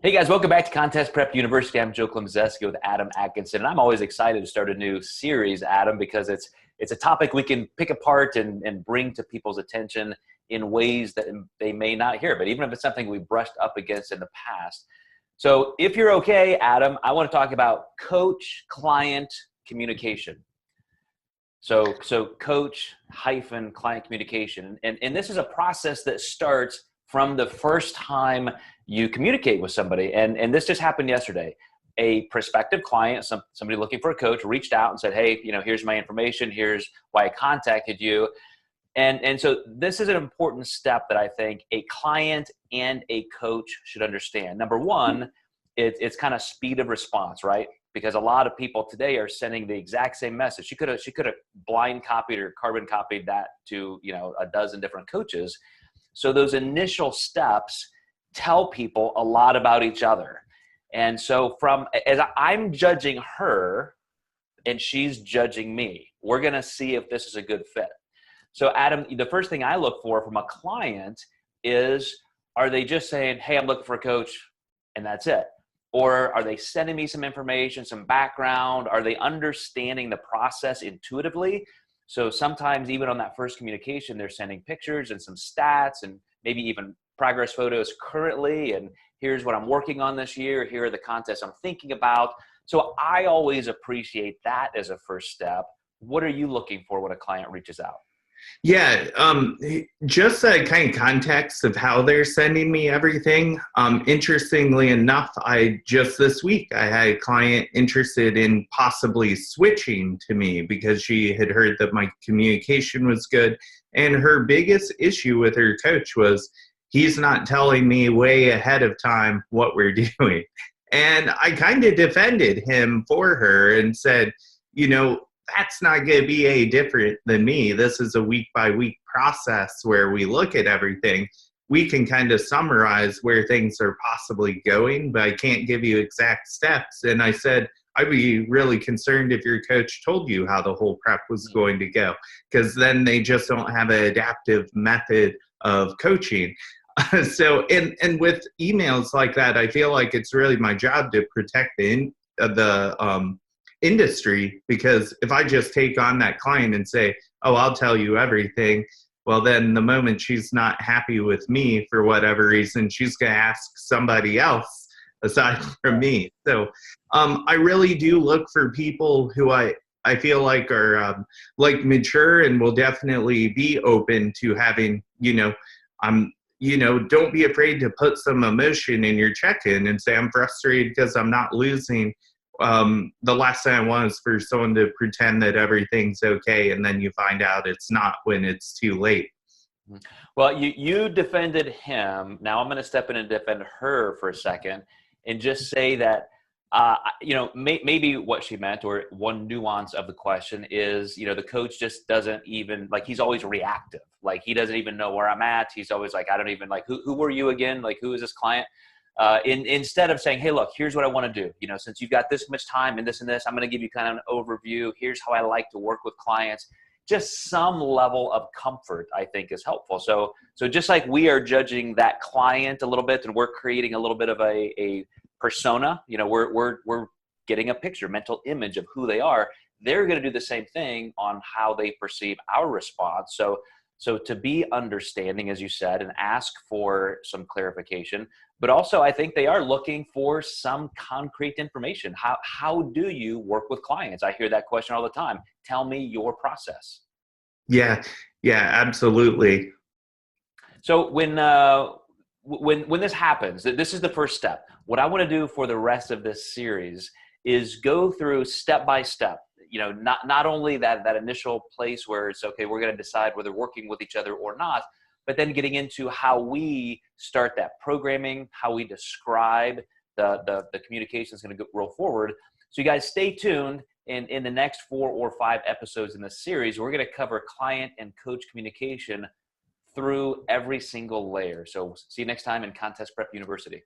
Hey guys, welcome back to Contest Prep University. I'm Klemczewski with Adam Atkinson, and I'm always excited to start a new series, Adam, because it's a topic we can pick apart and bring to people's attention in ways that they may not hear, but even if it's something we brushed up against in the past. So if you're okay, Adam, I want to talk about coach-client communication. So coach-client communication. And this is a process that starts from the first time you communicate with somebody. And this just happened yesterday. A prospective client, somebody looking for a coach, reached out and said, hey, here's my information. Here's why I contacted you. And so this is an important step that I think a client and a coach should understand. Number one, it's kind of speed of response, right? Because a lot of people today are sending the exact same message. She could have blind copied or carbon copied that to a dozen different coaches. So those initial steps tell people a lot about each other. And so as I'm judging her and she's judging me, we're going to see if this is a good fit. So Adam, the first thing I look for from a client is, are they just saying, hey, I'm looking for a coach and that's it? Or are they sending me some information, some background? Are they understanding the process intuitively? So sometimes even on that first communication, they're sending pictures and some stats and maybe even progress photos currently. And here's what I'm working on this year. Here are the contests I'm thinking about. So I always appreciate that as a first step. What are you looking for when a client reaches out? Yeah, just a kind of context of how they're sending me everything. Interestingly enough, just this week, I had a client interested in possibly switching to me because she had heard that my communication was good. And her biggest issue with her coach was, he's not telling me way ahead of time what we're doing. And I kind of defended him for her and said, that's not going to be any different than me. This is a week-by-week process where we look at everything. We can kind of summarize where things are possibly going, but I can't give you exact steps. And I said, I'd be really concerned if your coach told you how the whole prep was going to go, because then they just don't have an adaptive method of coaching. So, and with emails like that, I feel like it's really my job to protect the industry, because if I just take on that client and say, oh, I'll tell you everything, well, then the moment she's not happy with me for whatever reason, she's going to ask somebody else aside from me. So I really do look for people who I feel like are mature and will definitely be open to having, don't be afraid to put some emotion in your check-in and say, I'm frustrated because I'm not losing. The last thing I want is for someone to pretend that everything's okay, and then you find out it's not when it's too late. Well, you defended him. Now I'm going to step in and defend her for a second and just say that, maybe what she meant, or one nuance of the question is, the coach just doesn't even, he's always reactive. He doesn't even know where I'm at. He's always like, I don't even, who were you again? Who is this client? Instead of saying, hey, look, here's what I want to do. Since you've got this much time and this, I'm going to give you kind of an overview. Here's how I like to work with clients. Just some level of comfort, I think, is helpful. So just like we are judging that client a little bit, and we're creating a little bit of a persona, we're getting a picture, mental image of who they are. They're going to do the same thing on how they perceive our response. So to be understanding, as you said, and ask for some clarification, but also I think they are looking for some concrete information. How do you work with clients? I hear that question all the time. Tell me your process. Yeah, absolutely. So when this happens, this is the first step. What I want to do for the rest of this series is go through step by step. Not only that initial place where it's okay, we're going to decide whether we're working with each other or not, but then getting into how we start that programming, how we describe the communication is going to roll forward. So you guys stay tuned. In the next 4 or 5 episodes in this series, we're going to cover client and coach communication through every single layer. So see you next time in Contest Prep University.